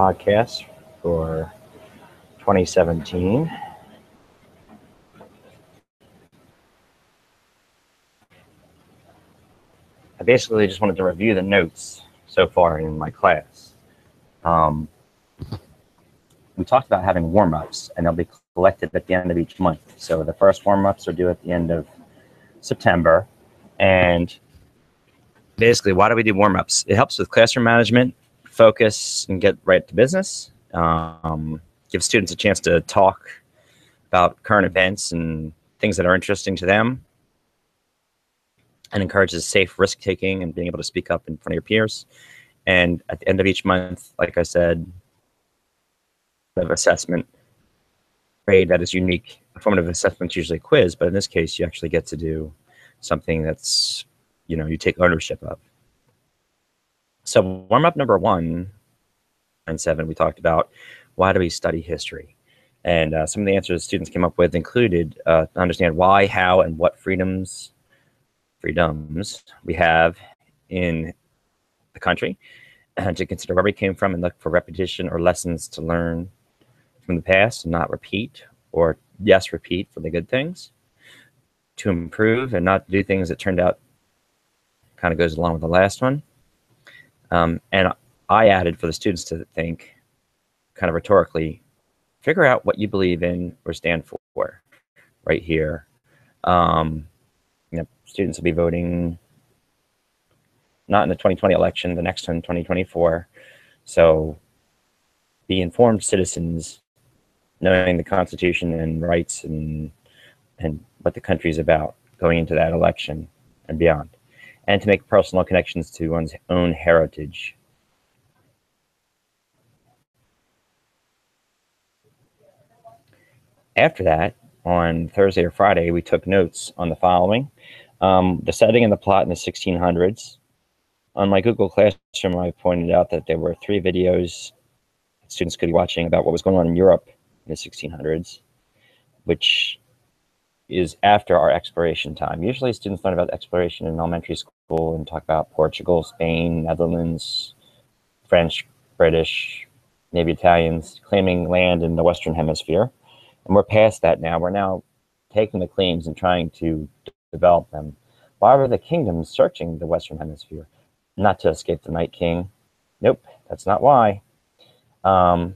podcast for 2017. I basically just wanted to review the notes so far in my class. We talked about having warm-ups, and they'll be collected at the end of each month. So the first warm-ups are due at the end of September. And basically, why do we do warm-ups? It helps with classroom management, focus, and get right to business. Give students a chance to talk about current events and things that are interesting to them, and encourages safe risk-taking and being able to speak up in front of your peers. And at the end of each month, like I said, of assessment grade that is unique. A formative assessment is usually a quiz, but in this case, you actually get to do something that's, you take ownership of. So warm-up number 1 and 7, we talked about why do we study history? And some of the answers students came up with included to understand why, how, and what freedoms we have in the country, and to consider where we came from and look for repetition or lessons to learn from the past and not repeat, or yes, repeat for the good things, to improve and not do things that turned out, kind of goes along with the last one. And I added for the students to think, kind of rhetorically, figure out what you believe in or stand for right here. Students will be voting not in the 2020 election, the next one, 2024. So be informed citizens, knowing the Constitution and rights and what the country is about going into that election and beyond, and to make personal connections to one's own heritage. After that, on Thursday or Friday, we took notes on the following: the setting and the plot in the 1600s. On my Google Classroom, I pointed out that there were 3 videos students could be watching about what was going on in Europe in the 1600s, which is after our exploration time. Usually students learn about exploration in elementary school and talk about Portugal, Spain, Netherlands, French, British, maybe Italians claiming land in the Western Hemisphere. And we're past that now. We're now taking the claims and trying to develop them. Why were the kingdoms searching the Western Hemisphere? Not to escape the Night King. Nope, that's not why. They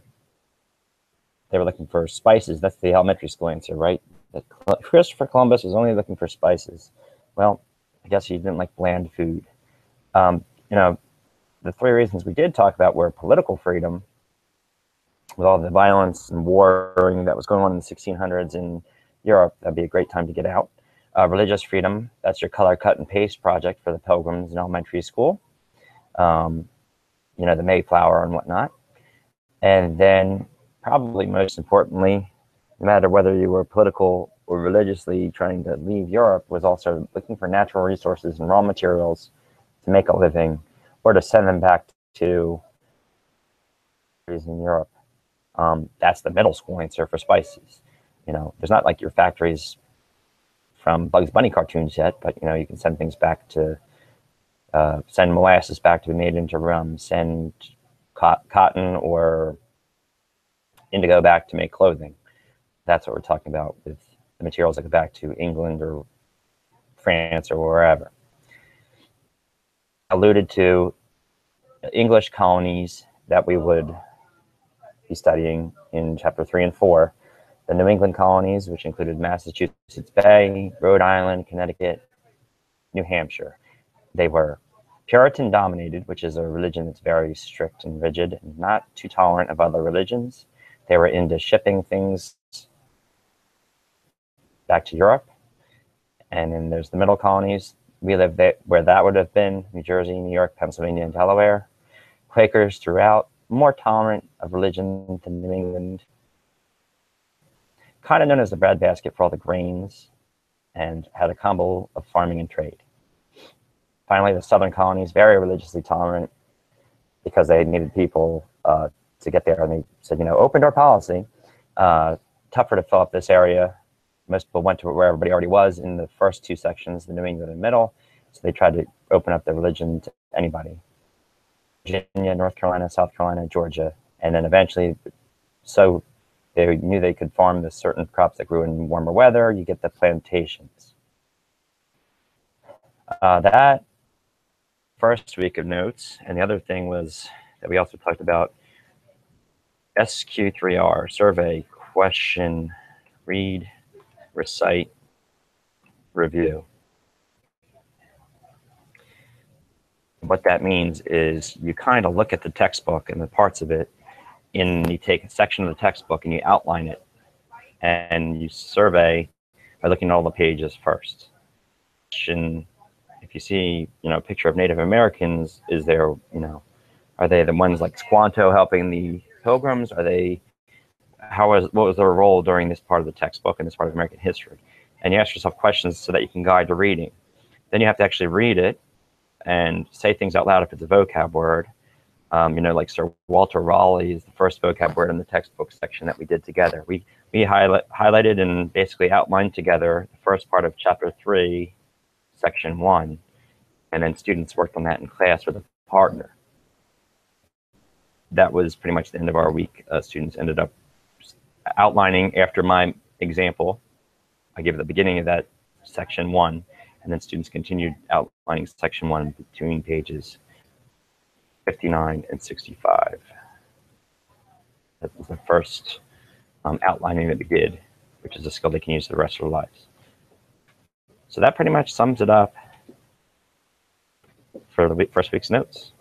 were looking for spices. That's the elementary school answer, right? That Christopher Columbus was only looking for spices. Well, I guess he didn't like bland food. The 3 reasons we did talk about were political freedom, with all the violence and warring that was going on in the 1600s in Europe. That'd be a great time to get out. Religious freedom, that's your color cut and paste project for the Pilgrims in elementary school. The Mayflower and whatnot. And then probably most importantly, no matter whether you were political or religiously trying to leave Europe, was also looking for natural resources and raw materials to make a living, or to send them back to in Europe. That's the middle school answer for spices. There's not like your factories from Bugs Bunny cartoons yet, but you can send things back to send molasses back to be made into rum, send cotton or indigo back to make clothing. That's what we're talking about with the materials that go back to England or France or wherever. Alluded to English colonies that we would be studying in chapter 3 and 4. The New England colonies, which included Massachusetts Bay, Rhode Island, Connecticut, New Hampshire. They were Puritan dominated, which is a religion that's very strict and rigid and not too tolerant of other religions. They were into shipping things back to Europe. And then there's the middle colonies. We lived there, where that would have been New Jersey, New York, Pennsylvania, and Delaware. Quakers throughout, more tolerant of religion than New England. Kind of known as the breadbasket for all the grains, and had a combo of farming and trade. Finally, the southern colonies, very religiously tolerant because they needed people to get there. And they said, open door policy. Tougher to fill up this area. Most people went to where everybody already was in the first 2 sections, the New England and middle. So they tried to open up their religion to anybody. Virginia, North Carolina, South Carolina, Georgia, And then eventually, so they knew they could farm the certain crops that grew in warmer weather. You get the plantations. That first week of notes, and the other thing was that we also talked about SQ3R, survey, question, read, recite, review. What that means is you kind of look at the textbook and the parts of it, and you take a section of the textbook and you outline it, and you survey by looking at all the pages first. If you see, a picture of Native Americans, is there, are they the ones like Squanto helping the Pilgrims? What was their role during this part of the textbook and this part of American history? And you ask yourself questions so that you can guide the reading. Then you have to actually read it and say things out loud if it's a vocab word. Like Sir Walter Raleigh is the first vocab word in the textbook section that we did together. We highlighted and basically outlined together the first part of chapter 3, section 1, and then students worked on that in class with a partner. That was pretty much the end of our week. Students ended up outlining after my example. I gave at the beginning of that section 1, and then students continued outlining section 1 between pages 59 and 65. That was the first outlining that we did, which is a skill they can use for the rest of their lives. So that pretty much sums it up for the first week's notes.